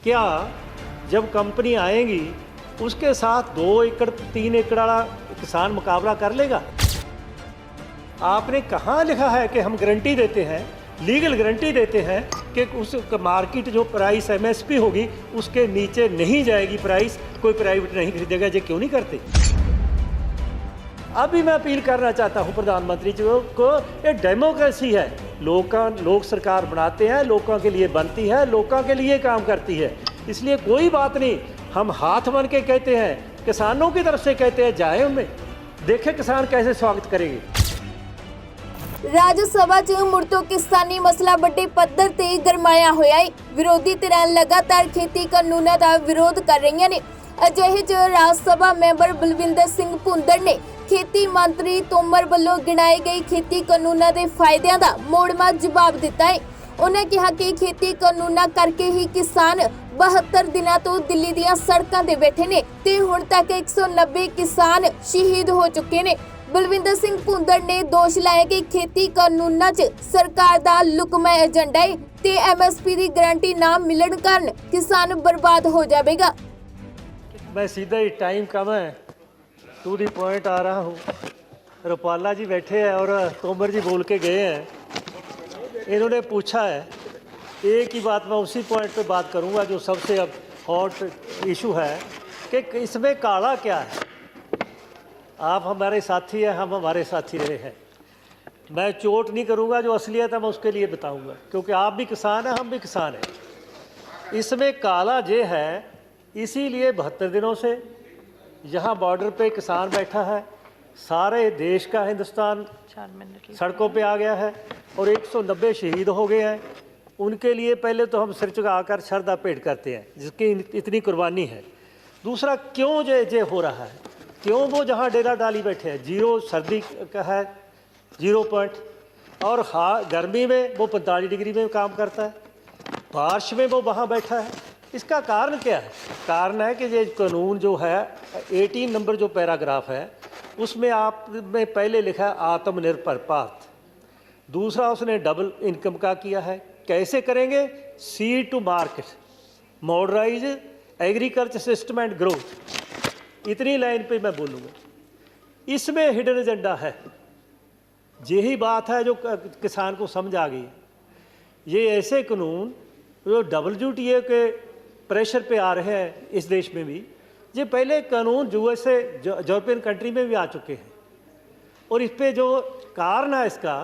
क्या जब कंपनी आएगी उसके साथ 2 एकड़ 3 एकड़ वाला किसान मुकाबला कर लेगा? आपने कहाँ लिखा है कि हम गारंटी देते हैं, लीगल गारंटी देते हैं कि उस मार्केट जो प्राइस एमएसपी होगी उसके नीचे नहीं जाएगी प्राइस, कोई प्राइवेट नहीं खरीदेगा। ये क्यों नहीं करते? अभी मैं अपील करना चाहता हूँ प्रधानमंत्री जी को, ये डेमोक्रेसी है, लोग सरकार बनाते हैं, लोगों के लिए बनती है, लोगों के लिए काम करती है, इसलिए कोई बात नहीं। हम हाथ बन के कहते हैं, किसानों की तरफ से कहते हैं, जाए उनमें देखे किसान कैसे स्वागत करेंगे। ਰਾਜ ਸਭਾ 'ਚ ਮੁੜ ਤੋਂ ਕਿਸਾਨੀ ਮਸਲਾ ਵੱਡੇ ਪੱਧਰ ਤੇ ਗਰਮਾਇਆ ਹੋਇਆ ਹੈ। ਵਿਰੋਧੀ ਧਿਰਾਂ ਲਗਾਤਾਰ ਖੇਤੀ ਕਾਨੂੰਨਾਂ ਦਾ ਵਿਰੋਧ ਕਰ ਰਹੀਆਂ ਨੇ। ਅਜਿਹੇ 'ਚ ਰਾਜ ਸਭਾ ਮੈਂਬਰ ਬਲਵਿੰਦਰ ਸਿੰਘ ਭੁੰਦੜ ਨੇ ਖੇਤੀ ਮੰਤਰੀ ਤੋਮਰ ਵੱਲੋਂ ਗਿਣਾਏ ਗਏ ਖੇਤੀ ਕਾਨੂੰਨਾਂ ਦੇ ਫਾਇਦਿਆਂ ਦਾ ਮੋੜਵਾਂ ਜਵਾਬ ਦਿੱਤਾ ਹੈ। ਉਹਨਾਂ ਕਿਹਾ ਕਿ ਖੇਤੀ ਕਾਨੂੰਨਾਂ ਕਰਕੇ ਹੀ ਕਿਸਾਨ 72 ਦਿਨਾਂ ਤੋਂ ਦਿੱਲੀ ਦੀਆਂ ਸੜਕਾਂ ਤੇ ਬੈਠੇ ਨੇ ਤੇ ਹੁਣ ਤੱਕ 190 ਕਿਸਾਨ ਸ਼ਹੀਦ ਹੋ ਚੁੱਕੇ ਨੇ। ਬਲਵਿੰਦਰ ਸਿੰਘ ਭੁੰਦੜ ਨੇ ਦੋਸ਼ ਲਾਇਆ ਕਿ ਖੇਤੀ ਕਾਨੂੰਨਾਂ 'ਚ ਸਰਕਾਰ ਦਾ ਲੁਕਮਾ ਏਜੰਡਾ ਹੈ ਤੇ ਐਮਐਸਪੀ ਦੀ ਗਾਰੰਟੀ ਨਾ ਮਿਲਣ ਕਾਰਨ ਕਿਸਾਨ ਬਰਬਾਦ ਹੋ ਜਾਵੇਗਾ। मैं सीधा ही टाइम कम है, टू दी पॉइंट आ रहा हूँ। रुपाला जी बैठे हैं और तोमर जी बोल के गए हैं। इन्होंने पूछा है, एक ही बात मैं उसी पॉइंट पे बात करूँगा जो सबसे अब हॉट इशू है कि इसमें काला क्या है। आप हमारे साथी हैं, हम हमारे साथी रहे हैं। मैं चोट नहीं करूँगा, जो असलियत है मैं उसके लिए बताऊँगा, क्योंकि आप भी किसान हैं, हम भी किसान हैं। इसमें काला ये है, इसीलिए 72 दिनों से यहाँ बॉर्डर पे किसान बैठा है, सारे देश का हिंदुस्तान सड़कों पे आ गया है और 190 शहीद हो गए हैं। उनके लिए पहले तो हम सिर झुकाकर श्रद्धा भेंट करते हैं, जिसकी इतनी कुर्बानी है। दूसरा, क्यों ये हो रहा है, क्यों वो जहाँ डेरा डाली बैठे हैं, 0 सर्दी का है, 0 पॉइंट, और गर्मी में वो 45 डिग्री में काम करता है, बारिश में वो वहाँ बैठा है। इसका कारण क्या है? कारण है कि ये कानून जो है 18 नंबर जो पैराग्राफ है उसमें आपने पहले लिखा है आत्मनिर्भर भारत। दूसरा, उसने डबल इनकम का किया है। कैसे करेंगे? Seed to market, modernise agriculture system and growth. इतनी लाइन पे मैं बोलूँगा। इसमें हिडन एजेंडा है। यही बात है जो किसान को समझ आ गई। ये ऐसे कानून जो WTO के प्रेशर पे आ रहे हैं इस देश में भी, ये पहले कानून यूएसए यूरोपियन कंट्री में भी आ चुके हैं। और इस पे जो कारण है इसका,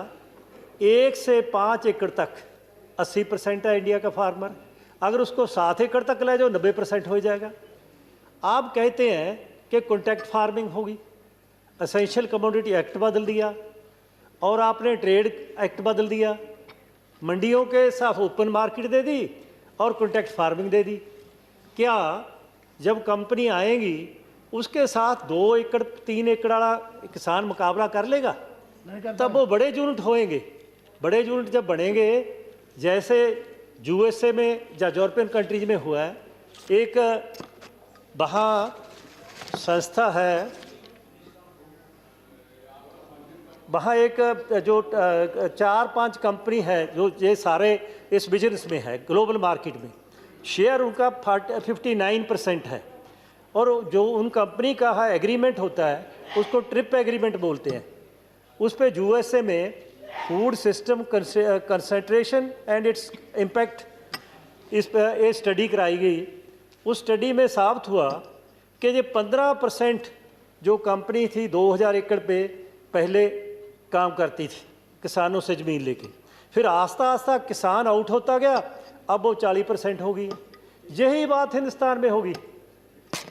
1 से 5 एकड़ तक 80% है इंडिया का फार्मर, अगर उसको 7 एकड़ तक ले जाओ 90% हो जाएगा। आप कहते हैं कि कॉन्ट्रैक्ट फार्मिंग होगी, एसेंशियल कमोडिटी एक्ट बदल दिया और आपने ट्रेड एक्ट बदल दिया, मंडियों के साथ ओपन मार्केट दे दी और कॉन्ट्रैक्ट फार्मिंग दे दी। क्या जब कंपनी आएगी उसके साथ 2 एकड़ 3 एकड़ वाला किसान मुकाबला कर लेगा? तब वो बड़े यूनिट होएंगे। बड़े यूनिट जब बनेंगे, जैसे यूएसए में या यूरोपियन कंट्रीज में हुआ है, एक वहाँ संस्था है, वहाँ एक जो 4-5 कंपनी है जो ये सारे इस बिजनेस में है, ग्लोबल मार्केट में शेयर उनका 59% है। और जो उन कंपनी का है एग्रीमेंट होता है उसको ट्रिप एग्रीमेंट बोलते हैं। उस पे यूएसए में food system concentration and its impact, इस पर ये स्टडी कराई गई। उस स्टडी में साबित हुआ कि ये 15% जो कंपनी थी 2000 एकड़ पे पहले काम करती थी किसानों से ज़मीन लेके, फिर आस्ता आस्ता किसान आउट होता गया, अब वो 40% होगी। यही बात हिंदुस्तान में होगी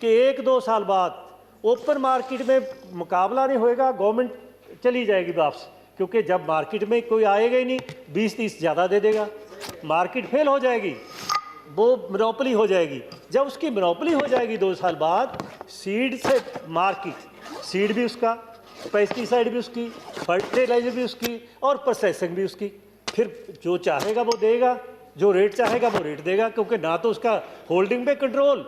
कि 1-2 साल बाद ओपन मार्केट में मुकाबला नहीं होएगा, गवर्नमेंट चली जाएगी वापस, क्योंकि जब मार्केट में कोई आएगा ही नहीं, 20-30 ज़्यादा दे देगा, मार्केट फेल हो जाएगी, वो मोनोपोली हो जाएगी। जब उसकी मोनोपोली हो जाएगी 2 साल बाद, सीड से मार्केट, सीड भी उसका, पेस्टिसाइड भी उसकी, फर्टिलाइजर भी उसकी और प्रोसेसिंग भी उसकी, फिर जो चाहेगा वो देगा, जो रेट चाहेगा वो रेट देगा, क्योंकि ना तो उसका होल्डिंग पे कंट्रोल,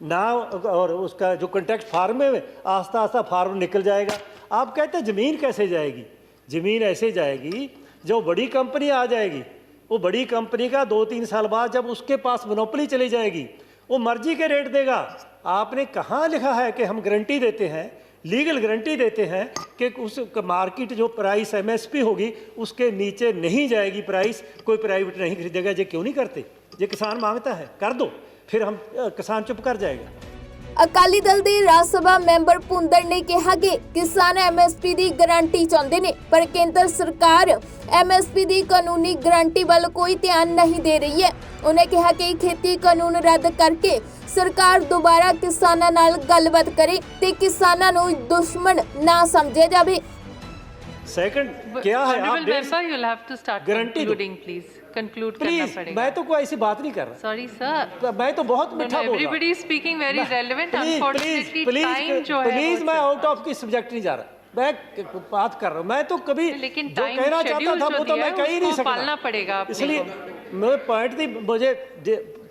ना और उसका जो कॉन्ट्रैक्ट फार्म में आस्ता आस्ता फार्म निकल जाएगा। आप कहते हैं ज़मीन कैसे जाएगी? ज़मीन ऐसे जाएगी, जो बड़ी कंपनी आ जाएगी वो बड़ी कंपनी का 2-3 साल बाद जब उसके पास मोनोपोली चली जाएगी, वो मर्जी के रेट देगा। आपने कहाँ लिखा है कि हम गारंटी देते हैं, लीगल गारंटी देते हैं कि उस मार्केट जो प्राइस MSP होगी उसके नीचे नहीं जाएगी प्राइस, कोई प्राइवेट नहीं खरीदेगा। ये क्यों नहीं करते? ये किसान मांगता है, कर दो, फिर हम किसान चुप कर जाएगा। ਅਕਾਲੀ ਦਲ ਦੇ ਰਾਜ ਸਭਾ ਮੈਂਬਰ ਭੁੰਦੜ ਨੇ ਕਿਹਾ ਕਿ ਕਿਸਾਨ MSP ਦੀ ਗਾਰੰਟੀ ਚਾਹੁੰਦੇ ਨੇ, ਪਰ ਕੇਂਦਰ ਸਰਕਾਰ MSP ਦੀ ਕਾਨੂੰਨੀ ਗਾਰੰਟੀ ਵੱਲ ਕੋਈ ਧਿਆਨ ਨਹੀਂ ਦੇ ਰਹੀ ਹੈ। ਉਹਨੇ ਕਿਹਾ ਕਿ ਖੇਤੀ ਕਾਨੂੰਨ ਰੱਦ ਕਰਕੇ ਸਰਕਾਰ ਦੁਬਾਰਾ ਕਿਸਾਨਾਂ ਨਾਲ ਗੱਲਬਾਤ ਕਰੇ ਤੇ ਕਿਸਾਨਾਂ ਨੂੰ ਦੁਸ਼ਮਣ ਨਾ ਸਮਝਿਆ ਜਾਵੇ। सेकंड क्या है, आप Honorable member, you'll have to start Guarantee दो। concluding, please. Conclude करना प्लीज, पड़ेगा। मैं तो कोई ऐसी बात नहीं कर रहा। Sorry, sir. मैं तो बहुत No, मीठा no, बोल रहा हूँ। everybody is speaking very relevant. Unfortunately, time जो है प्लीज, वो मैं चल आउट ऑफ की सब्जेक्ट नहीं जा रहा, मैं बात कर रहा हूँ। मैं तो कभी लेकिन जो time कहना चाहता schedule था जो वो तो दिया मैं है, कह ही नहीं उसको सकता। पालना पड़ेगा अपने इसलिए को। मैं पॉइंट थी मुझे,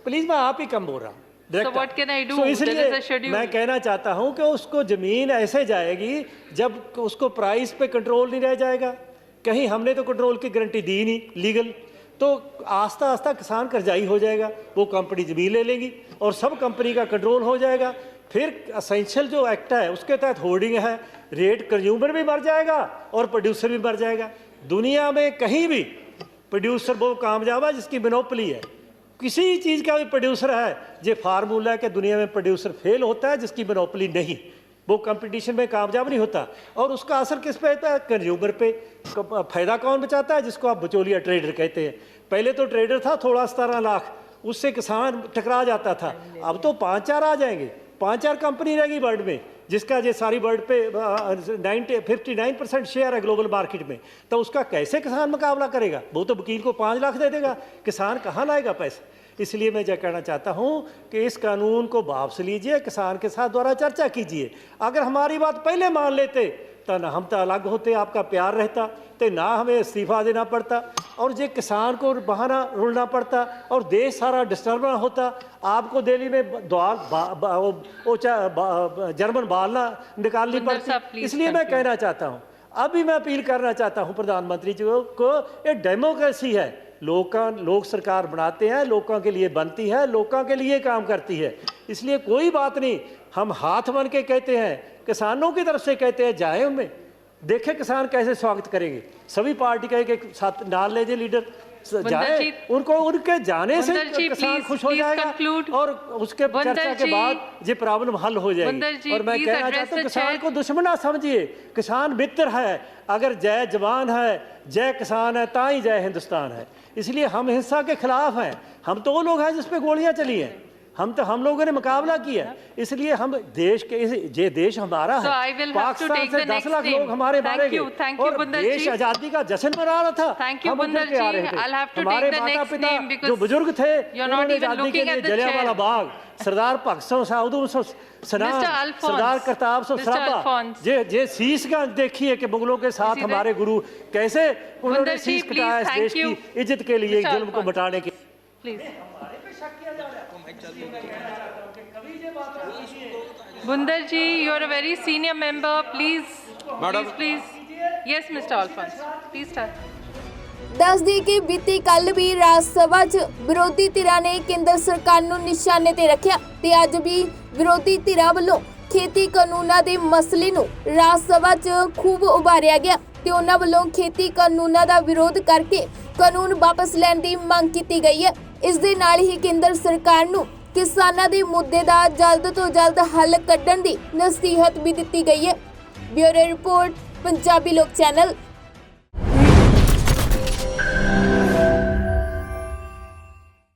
प्लीज मैं आप ही कम बोल रहा हूँ। So what can I do? So There is a इसलिए schedule. मैं कहना चाहता हूँ कि उसको जमीन ऐसे जाएगी जब उसको प्राइस पे कंट्रोल नहीं रह जाएगा। कहीं हमने तो कंट्रोल की गारंटी दी नहीं लीगल, तो आस्ता आस्ता किसान कर्जाई हो जाएगा, वो कंपनी जमीन ले लेगी और सब कंपनी का कंट्रोल हो जाएगा। फिर असेंशियल जो एक्ट है उसके तहत होर्डिंग है, रेट कंज्यूमर भी मर जाएगा और प्रोड्यूसर भी मर जाएगा। दुनिया में कहीं भी प्रोड्यूसर वो कामयाब है जिसकी मोनोपोली है। किसी चीज़ का भी प्रोड्यूसर है, ये फार्मूला है कि दुनिया में प्रोड्यूसर फेल होता है जिसकी मोनोपोली नहीं, वो कंपटीशन में कामयाब नहीं होता। और उसका असर किस पे होता है? कंज्यूमर पे। फ़ायदा कौन बचाता है? जिसको आप बिचौलिया ट्रेडर कहते हैं। पहले तो ट्रेडर था थोड़ा 17 लाख, उससे किसान टकरा जाता था। अब तो 5-4 आ जाएंगे, 5-4 कंपनी रहेगी वर्ल्ड में जिसका ये सारी वर्ल्ड पे 59% शेयर है ग्लोबल मार्केट में। तो उसका कैसे किसान मुकाबला करेगा? वो तो वकील को 5 लाख दे देगा, किसान कहाँ लाएगा पैसे? इसलिए मैं यह कहना चाहता हूँ कि इस कानून को वापस लीजिए, किसान के साथ द्वारा चर्चा कीजिए। अगर हमारी बात पहले मान लेते तो ना हम तो अलग होते, आपका प्यार रहता, तो ना हमें इस्तीफा देना पड़ता और ये किसान को बहाना रुलना पड़ता और देश सारा डिस्टर्ब होता। आपको दिल्ली में जर्मन बालना निकालनी पड़ती। इसलिए मैं कहना चाहता हूँ, अभी मैं अपील करना चाहता हूँ प्रधानमंत्री जी को, ये डेमोक्रेसी है, लोग सरकार बनाते हैं, लोगों के लिए बनती है, लोगों के लिए काम करती है। इसलिए कोई बात नहीं, हम हाथ बन के कहते हैं, किसानों की तरफ से कहते हैं, जाए उनमें देखें किसान कैसे स्वागत करेंगे। सभी पार्टी का एक साथ नाल ले लीडर जाए, उनको उनके जाने से किसान खुश हो जाएगा और उसके चर्चा के बाद ये प्रॉब्लम हल हो जाएगी। और मैं कहना चाहता हूँ, किसान को दुश्मन ना समझिए, किसान मित्र है। अगर जय जवान है, जय किसान है, ता ही जय हिंदुस्तान है। इसलिए हम हिंसा के खिलाफ हैं। हम तो वो लोग हैं जिस पे गोलियां चली हैं, हम लोगों ने मुकाबला किया। इसलिए हम देश के, ये देश हमारा है। पाकिस्तान से 10 लाख लोग हमारे मारे गए और देश आजादी का जश्न मना रहा था। हम उधर के आ रहे थे। हमारे माता पिता जो बुजुर्ग थे उन्होंने आजादी के लिए जलियांवाला बाग, सरदार भगत सिंह सनाम, सरदार करताब सिंह सराभा, ये शीशगंज देखिए कि मुगलों के साथ हमारे गुरु कैसे उन्होंने शीश कटाया इस देश की इज्जत के लिए, जुल्म को मिटाने के। Bundar ji, you are a very senior member. Please, please. Yes, Mr. Alphonse. Please start. ਦੱਸ ਦਈਏ ਕਿ ਬੀਤੀ ਕੱਲ ਵੀ ਰਾਜ ਸਭਾ 'ਚ ਵਿਰੋਧੀ ਧਿਰਾਂ ਨੇ ਕੇਂਦਰ ਸਰਕਾਰ ਨੂੰ ਨਿਸ਼ਾਨੇ ਤੇ ਰੱਖਿਆ ਤੇ ਅੱਜ ਵੀ ਵਿਰੋਧੀ ਧਿਰਾਂ ਵੱਲੋਂ ਖੇਤੀ ਕਾਨੂੰਨਾਂ ਦੇ ਮਸਲੇ ਨੂੰ ਰਾਜ ਸਭਾ 'ਚ ਖੂਬ ਉਭਾਰਿਆ ਗਿਆ ਤੇ ਉਹਨਾਂ ਵੱਲੋਂ ਖੇਤੀ ਕਾਨੂੰਨਾਂ ਦਾ ਵਿਰੋਧ ਕਰਕੇ ਕਾਨੂੰਨ ਵਾਪਸ ਲੈਣ ਦੀ ਮੰਗ ਕੀਤੀ ਗਈ ਹੈ। ਇਸ ਦੇ ਨਾਲ ਹੀ ਕੇਂਦਰ ਸਰਕਾਰ ਨੂੰ ਕਿਸਾਨਾਂ ਦੇ ਮੁੱਦੇ ਦਾ ਜਲਦ ਤੋਂ ਜਲਦ ਹੱਲ ਕੱਢਣ ਦੀ ਨਸੀਹਤ ਵੀ ਦਿੱਤੀ ਗਈ ਹੈ। ਬਿਊਰੋ ਰਿਪੋਰਟ, ਪੰਜਾਬੀ ਲੋਕ ਚੈਨਲ।